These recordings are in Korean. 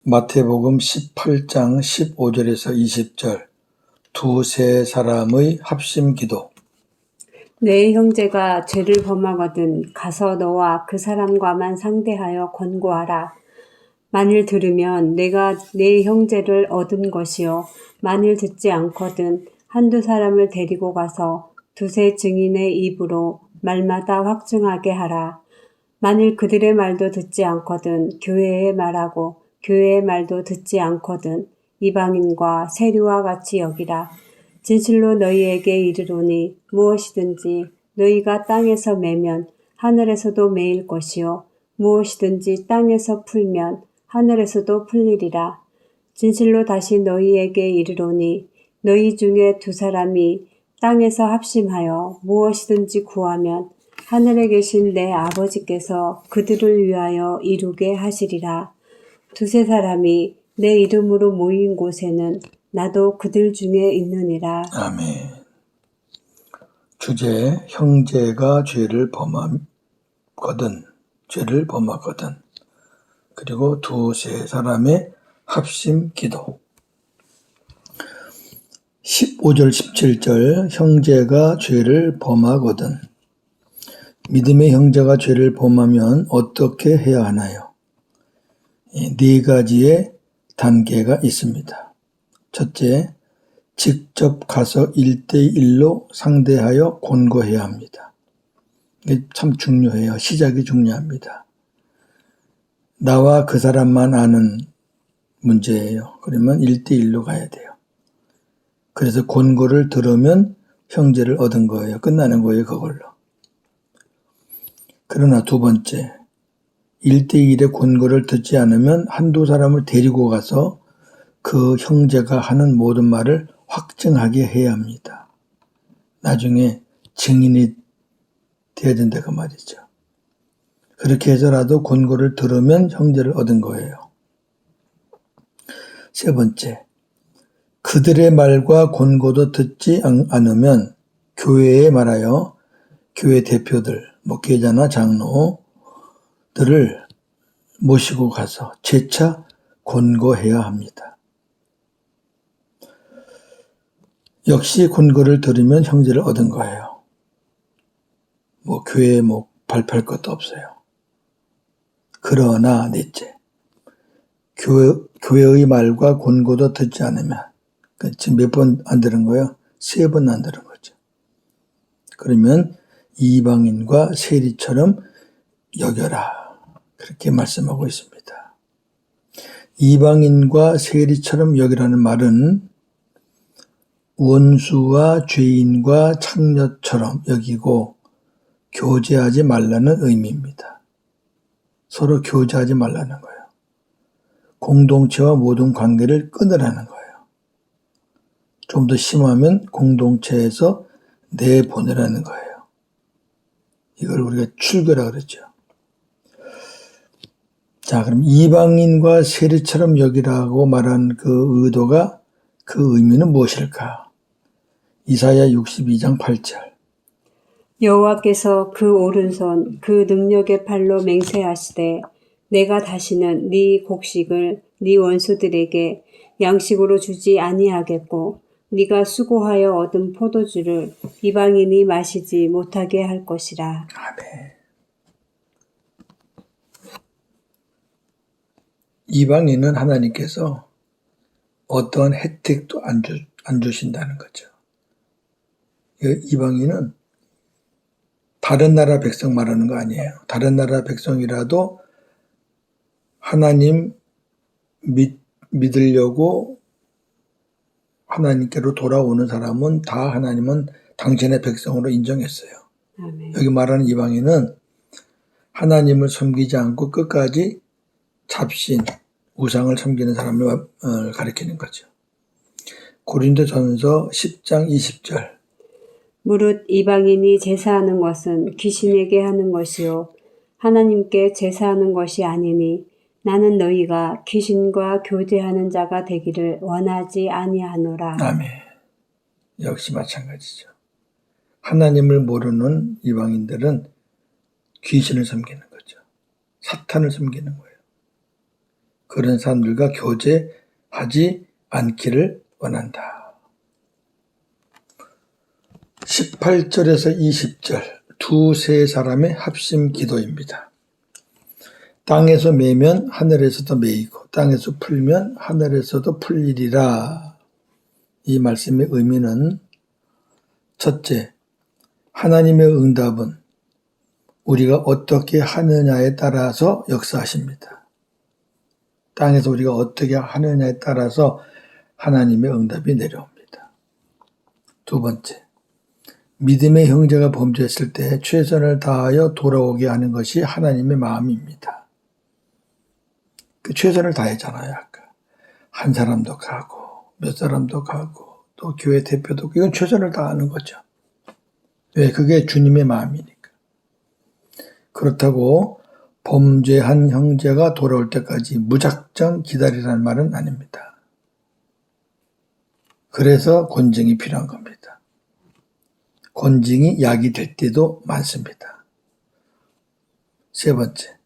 마태복음 18장 15절에서 20절 두세 사람의 합심기도. 내 형제가 죄를 범하거든 가서 너와 그 사람과만 상대하여 권고하라. 만일 들으면 내가 내 형제를 얻은 것이요 만일 듣지 않거든 한두 사람을 데리고 가서 두세 증인의 입으로 말마다 확증하게 하라. 만일 그들의 말도 듣지 않거든 교회에 말하고 교회의 말도 듣지 않거든 이방인과 세리와 같이 여기라. 진실로 너희에게 이르노니 무엇이든지 너희가 땅에서 매면 하늘에서도 매일 것이요 무엇이든지 땅에서 풀면 하늘에서도 풀리리라. 진실로 다시 너희에게 이르노니 너희 중에 두 사람이 땅에서 합심하여 무엇이든지 구하면 하늘에 계신 내 아버지께서 그들을 위하여 이루게 하시리라. 두세 사람이 내 이름으로 모인 곳에는 나도 그들 중에 있느니라. 아멘. 주제, 형제가 죄를 범하거든. 그리고 두세 사람의 합심기도. 15절 17절 형제가 죄를 범하거든. 믿음의 형제가 죄를 범하면 어떻게 해야 하나요? 네 가지의 단계가 있습니다. 첫째, 직접 가서 1대1로 상대하여 권고해야 합니다. 이게 참 중요해요. 시작이 중요합니다. 나와 그 사람만 아는 문제예요. 그러면 1대1로 가야 돼요. 그래서 권고를 들으면 형제를 얻은 거예요. 끝나는 거예요, 그걸로. 그러나 두 번째, 1대1의 권고를 듣지 않으면 한두 사람을 데리고 가서 그 형제가 하는 모든 말을 확증하게 해야 합니다. 나중에 증인이 돼야 된다 그 말이죠. 그렇게 해서라도 권고를 들으면 형제를 얻은 거예요. 세 번째, 그들의 말과 권고도 듣지 않으면 교회에 말하여 교회 대표들, 목회자나 장로들을 모시고 가서 재차 권고해야 합니다. 역시 권고를 들으면 형제를 얻은 거예요. 교회에 발표할 것도 없어요. 그러나 넷째, 교회의 말과 권고도 듣지 않으면, 지금 몇 번 안 들은 거예요? 3번 안 들은 거죠. 그러면 이방인과 세리처럼 여겨라. 그렇게 말씀하고 있습니다. 이방인과 세리처럼 여기라는 말은 원수와 죄인과 창녀처럼 여기고 교제하지 말라는 의미입니다. 서로 교제하지 말라는 거예요. 공동체와 모든 관계를 끊으라는 거예요. 좀 더 심하면 공동체에서 내보내라는 거예요. 이걸 우리가 출교라 그러죠. 자, 그럼 이방인과 세리처럼 여기라고 말한 그 의도가, 그 의미는 무엇일까? 이사야 62장 8절. 여호와께서 그 오른손 그 능력의 팔로 맹세하시되 내가 다시는 네 곡식을 네 원수들에게 양식으로 주지 아니하겠고 네가 수고하여 얻은 포도주를 이방인이 마시지 못하게 할 것이라. 아멘. 이방인은 하나님께서 어떠한 혜택도 안 주신다는 거죠. 이방인은 다른 나라 백성 말하는 거 아니에요. 다른 나라 백성이라도 하나님 믿으려고 하나님께로 돌아오는 사람은 다 하나님은 당신의 백성으로 인정했어요. 아멘. 여기 말하는 이방인은 하나님을 섬기지 않고 끝까지 잡신, 우상을 섬기는 사람을 가리키는 거죠. 고린도전서 10장 20절. 무릇 이방인이 제사하는 것은 귀신에게 하는 것이요 하나님께 제사하는 것이 아니니 나는 너희가 귀신과 교제하는 자가 되기를 원하지 아니하노라. 아멘. 역시 마찬가지죠. 하나님을 모르는 이방인들은 귀신을 섬기는 거죠. 사탄을 섬기는 거예요. 그런 사람들과 교제하지 않기를 원한다. 18절에서 20절 두세 사람의 합심 기도입니다. 땅에서 매면 하늘에서도 매이고 땅에서 풀면 하늘에서도 풀리리라. 이 말씀의 의미는 첫째, 하나님의 응답은 우리가 어떻게 하느냐에 따라서 역사하십니다. 땅에서 우리가 어떻게 하느냐에 따라서 하나님의 응답이 내려옵니다. 두 번째, 믿음의 형제가 범죄했을 때 최선을 다하여 돌아오게 하는 것이 하나님의 마음입니다. 그 최선을 다했잖아요. 아까 한 사람도 가고 몇 사람도 가고 또 교회 대표도 이건 최선을 다하는 거죠. 왜? 그게 주님의 마음이니까. 그렇다고 범죄한 형제가 돌아올 때까지 무작정 기다리라는 말은 아닙니다. 그래서 권징이 필요한 겁니다. 권징이 약이 될 때도 많습니다. 세 번째,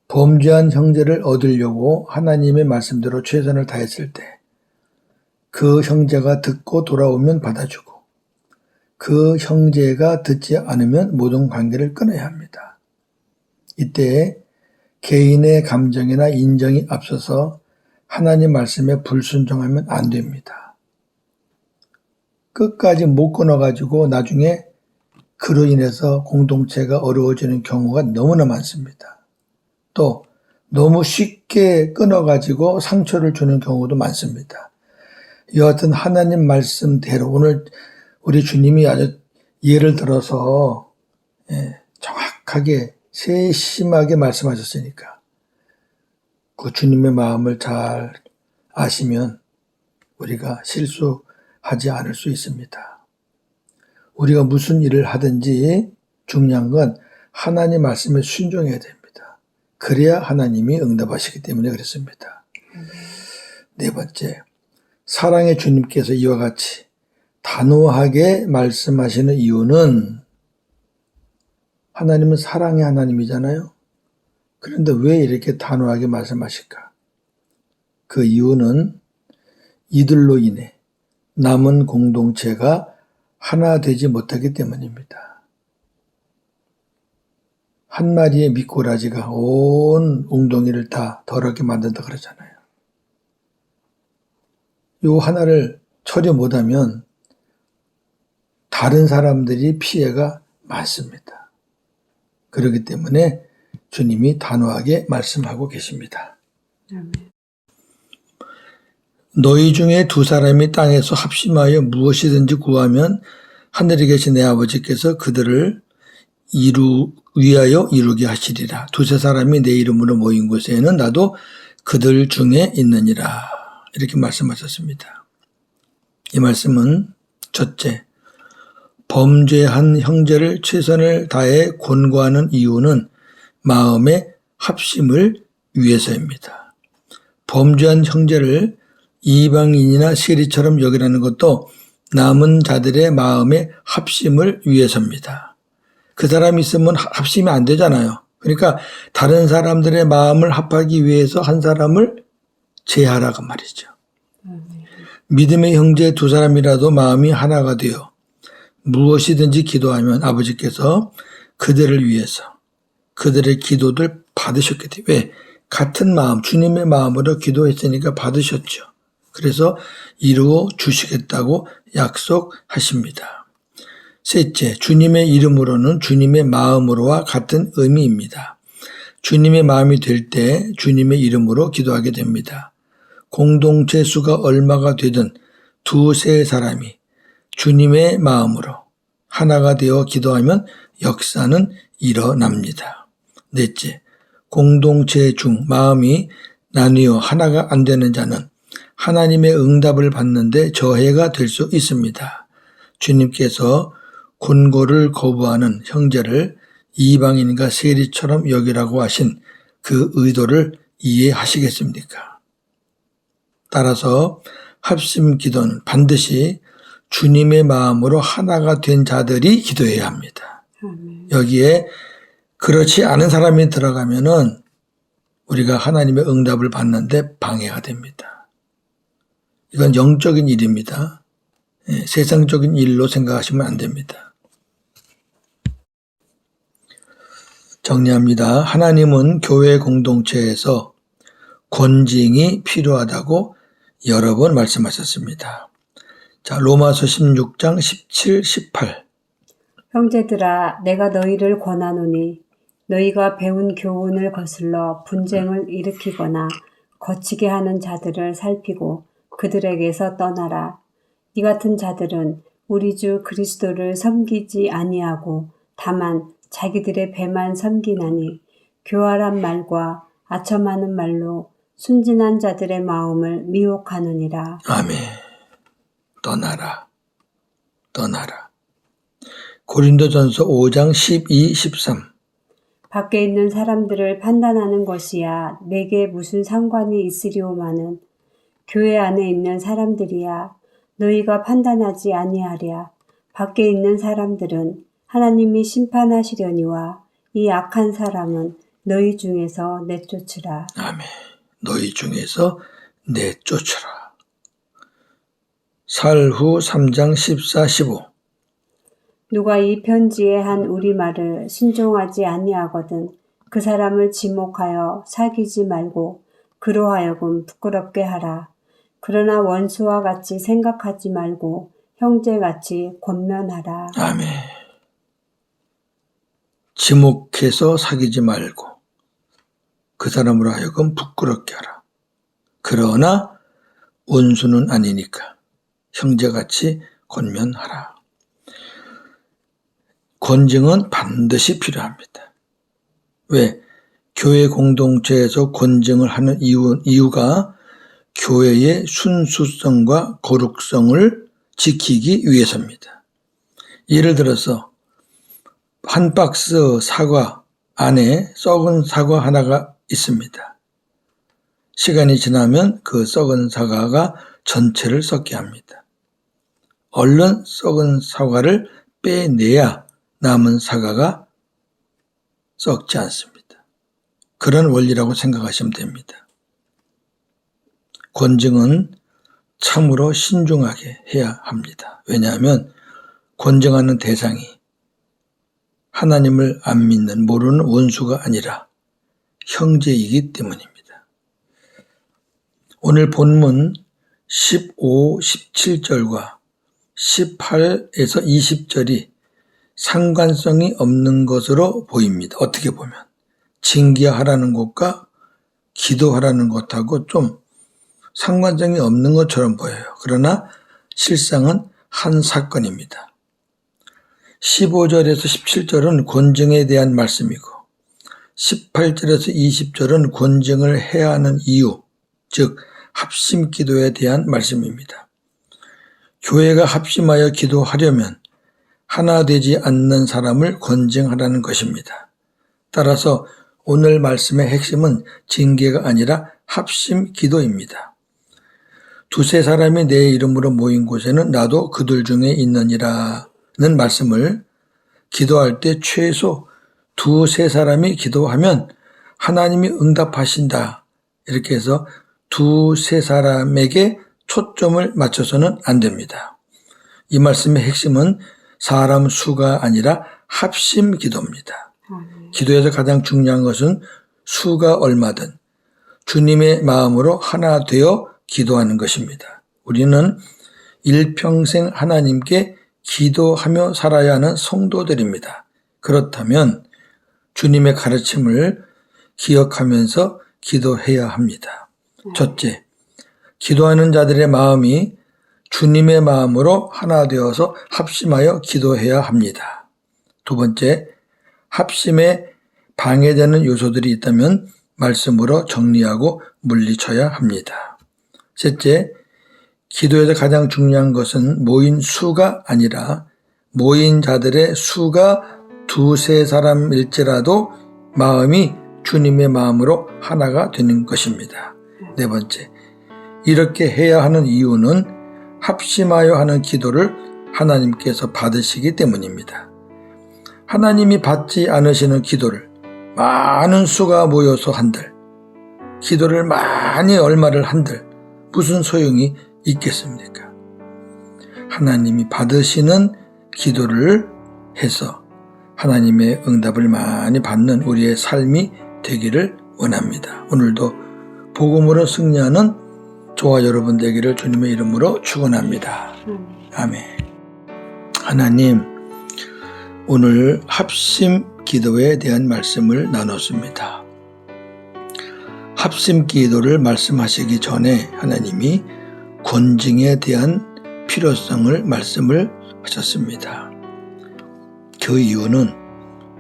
범죄한 형제를 얻으려고 하나님의 말씀대로 최선을 다했을 때 그 형제가 듣고 돌아오면 받아주고 그 형제가 듣지 않으면 모든 관계를 끊어야 합니다. 이때 개인의 감정이나 인정이 앞서서 하나님 말씀에 불순종하면 안 됩니다. 끝까지 못 끊어가지고 나중에 그로 인해서 공동체가 어려워지는 경우가 너무나 많습니다. 또 너무 쉽게 끊어가지고 상처를 주는 경우도 많습니다. 여하튼 하나님 말씀대로 오늘 우리 주님이 아주 예를 들어서 정확하게 세심하게 말씀하셨으니까 그 주님의 마음을 잘 아시면 우리가 실수하지 않을 수 있습니다. 우리가 무슨 일을 하든지 중요한 건 하나님 말씀에 순종해야 됩니다. 그래야 하나님이 응답하시기 때문에 그렇습니다. 네 번째, 사랑의 주님께서 이와 같이 단호하게 말씀하시는 이유는 하나님은 사랑의 하나님이잖아요. 그런데 왜 이렇게 단호하게 말씀하실까? 그 이유는 이들로 인해 남은 공동체가 하나 되지 못하기 때문입니다. 한 마리의 미꾸라지가 온 웅덩이를 다 더럽게 만든다 그러잖아요. 요 하나를 처리 못하면 다른 사람들이 피해가 많습니다. 그렇기 때문에 주님이 단호하게 말씀하고 계십니다. 아멘. 너희 중에 두 사람이 땅에서 합심하여 무엇이든지 구하면 하늘에 계신 내 아버지께서 그들을 위하여 이루게 하시리라. 두세 사람이 내 이름으로 모인 곳에는 나도 그들 중에 있느니라. 이렇게 말씀하셨습니다. 이 말씀은 첫째, 범죄한 형제를 최선을 다해 권고하는 이유는 마음의 합심을 위해서입니다. 범죄한 형제를 이방인이나 세리처럼 여기라는 것도 남은 자들의 마음의 합심을 위해서입니다. 그 사람이 있으면 합심이 안 되잖아요. 그러니까 다른 사람들의 마음을 합하기 위해서 한 사람을 제하라고 말이죠. 믿음의 형제 두 사람이라도 마음이 하나가 되어 무엇이든지 기도하면 아버지께서 그들을 위해서 그들의 기도를 받으셨기 때문에 왜? 같은 마음, 주님의 마음으로 기도했으니까 받으셨죠. 그래서 이루어 주시겠다고 약속하십니다. 셋째, 주님의 이름으로는 주님의 마음으로와 같은 의미입니다. 주님의 마음이 될 때 주님의 이름으로 기도하게 됩니다. 공동체 수가 얼마가 되든 두세 사람이 주님의 마음으로 하나가 되어 기도하면 역사는 일어납니다. 넷째, 공동체 중 마음이 나뉘어 하나가 안 되는 자는 하나님의 응답을 받는데 저해가 될 수 있습니다. 주님께서 권고를 거부하는 형제를 이방인과 세리처럼 여기라고 하신 그 의도를 이해하시겠습니까? 따라서 합심 기도는 반드시 주님의 마음으로 하나가 된 자들이 기도해야 합니다. 여기에 그렇지 않은 사람이 들어가면은 우리가 하나님의 응답을 받는데 방해가 됩니다. 이건 영적인 일입니다. 세상적인 일로 생각하시면 안 됩니다. 정리합니다. 하나님은 교회 공동체에서 권징이 필요하다고 여러 번 말씀하셨습니다. 자, 로마서 16장 17, 18. 형제들아, 내가 너희를 권하노니 너희가 배운 교훈을 거슬러 분쟁을 일으키거나 거치게 하는 자들을 살피고 그들에게서 떠나라. 이 같은 자들은 우리 주 그리스도를 섬기지 아니하고 다만 자기들의 배만 섬기나니 교활한 말과 아첨하는 말로 순진한 자들의 마음을 미혹하느니라. 아멘. 떠나라. 떠나라. 고린도전서 5장 12, 13. 밖에 있는 사람들을 판단하는 것이야 내게 무슨 상관이 있으리오마는 교회 안에 있는 사람들이야 너희가 판단하지 아니하랴. 밖에 있는 사람들은 하나님이 심판하시려니와 이 악한 사람은 너희 중에서 내쫓으라. 아멘. 너희 중에서 내쫓으라. 살후 3장 14, 15. 누가 이 편지에 한 우리말을 신종하지 아니하거든 그 사람을 지목하여 사귀지 말고 그로 하여금 부끄럽게 하라. 그러나 원수와 같이 생각하지 말고 형제같이 권면하라. 아멘. 지목해서 사귀지 말고 그 사람으로 하여금 부끄럽게 하라. 그러나 원수는 아니니까 형제같이 권면하라. 권징은 반드시 필요합니다. 왜? 교회 공동체에서 권징을 하는 이유가 교회의 순수성과 거룩성을 지키기 위해서입니다. 예를 들어서 한 박스 사과 안에 썩은 사과 하나가 있습니다. 시간이 지나면 그 썩은 사과가 전체를 썩게 합니다. 얼른 썩은 사과를 빼내야 남은 사과가 썩지 않습니다. 그런 원리라고 생각하시면 됩니다. 권징은 참으로 신중하게 해야 합니다. 왜냐하면 권징하는 대상이 하나님을 안 믿는 모르는 원수가 아니라 형제이기 때문입니다. 오늘 본문 15, 17절과 18에서 20절이 상관성이 없는 것으로 보입니다. 어떻게 보면 징계하라는 것과 기도하라는 것하고 좀 상관성이 없는 것처럼 보여요. 그러나 실상은 한 사건입니다. 15절에서 17절은 권징에 대한 말씀이고 18절에서 20절은 권징을 해야 하는 이유, 즉 합심 기도에 대한 말씀입니다. 교회가 합심하여 기도하려면 하나 되지 않는 사람을 권징하라는 것입니다. 따라서 오늘 말씀의 핵심은 징계가 아니라 합심 기도입니다. 두세 사람이 내 이름으로 모인 곳에는 나도 그들 중에 있느니라는 말씀을 기도할 때 최소 두세 사람이 기도하면 하나님이 응답하신다. 이렇게 해서 두세 사람에게 초점을 맞춰서는 안 됩니다. 이 말씀의 핵심은 사람 수가 아니라 합심 기도입니다. 기도에서 가장 중요한 것은 수가 얼마든 주님의 마음으로 하나 되어 기도하는 것입니다. 우리는 일평생 하나님께 기도하며 살아야 하는 성도들입니다. 그렇다면 주님의 가르침을 기억하면서 기도해야 합니다. 첫째, 기도하는 자들의 마음이 주님의 마음으로 하나 되어서 합심하여 기도해야 합니다. 두 번째, 합심에 방해되는 요소들이 있다면 말씀으로 정리하고 물리쳐야 합니다. 셋째, 기도에서 가장 중요한 것은 모인 수가 아니라 모인 자들의 수가 두세 사람일지라도 마음이 주님의 마음으로 하나가 되는 것입니다. 네 번째, 이렇게 해야 하는 이유는 합심하여 하는 기도를 하나님께서 받으시기 때문입니다. 하나님이 받지 않으시는 기도를 많은 수가 모여서 한들 기도를 많이 얼마를 한들 무슨 소용이 있겠습니까? 하나님이 받으시는 기도를 해서 하나님의 응답을 많이 받는 우리의 삶이 되기를 원합니다. 오늘도 복음으로 승리하는 저와 여러분 되기를 주님의 이름으로 축원합니다. 아멘. 하나님, 오늘 합심 기도에 대한 말씀을 나눴습니다. 합심 기도를 말씀하시기 전에 하나님이 권징에 대한 필요성을 말씀을 하셨습니다. 그 이유는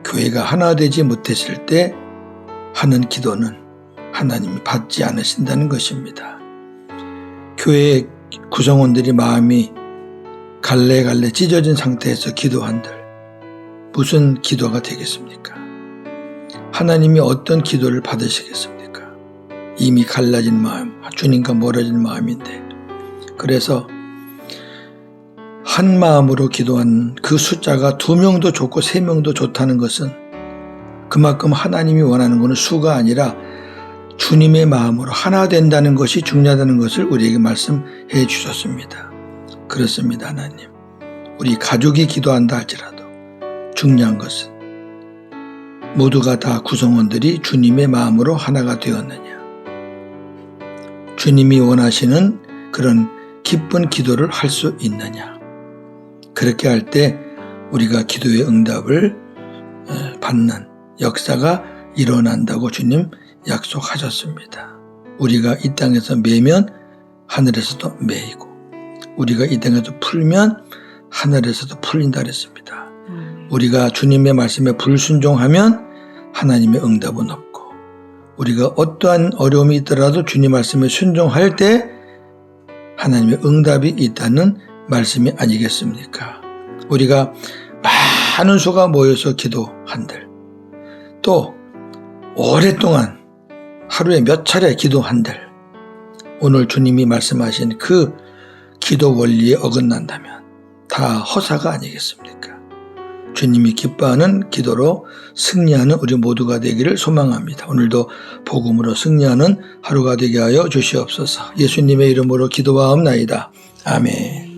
교회가 하나 되지 못했을 때 하는 기도는 하나님이 받지 않으신다는 것입니다. 교회의 구성원들이 마음이 갈래갈래 찢어진 상태에서 기도한들 무슨 기도가 되겠습니까? 하나님이 어떤 기도를 받으시겠습니까? 이미 갈라진 마음, 주님과 멀어진 마음인데, 그래서 한 마음으로 기도한 그 숫자가 2명도 좋고 3명도 좋다는 것은 그만큼 하나님이 원하는 것은 수가 아니라 주님의 마음으로 하나 된다는 것이 중요하다는 것을 우리에게 말씀해 주셨습니다. 그렇습니다. 하나님, 우리 가족이 기도한다 할지라도 중요한 것은 모두가 다 구성원들이 주님의 마음으로 하나가 되었느냐, 주님이 원하시는 그런 기쁜 기도를 할 수 있느냐. 그렇게 할 때 우리가 기도의 응답을 받는 역사가 일어난다고 주님 약속하셨습니다. 우리가 이 땅에서 매면 하늘에서도 매이고, 우리가 이 땅에서 풀면 하늘에서도 풀린다 그랬습니다. 우리가 주님의 말씀에 불순종하면 하나님의 응답은 없고, 우리가 어떠한 어려움이 있더라도 주님 말씀에 순종할 때 하나님의 응답이 있다는 말씀이 아니겠습니까? 우리가 많은 수가 모여서 기도한들, 또 오랫동안 하루에 몇 차례 기도한들, 오늘 주님이 말씀하신 그 기도 원리에 어긋난다면 다 허사가 아니겠습니까? 주님이 기뻐하는 기도로 승리하는 우리 모두가 되기를 소망합니다. 오늘도 복음으로 승리하는 하루가 되게 하여 주시옵소서. 예수님의 이름으로 기도하옵나이다. 아멘.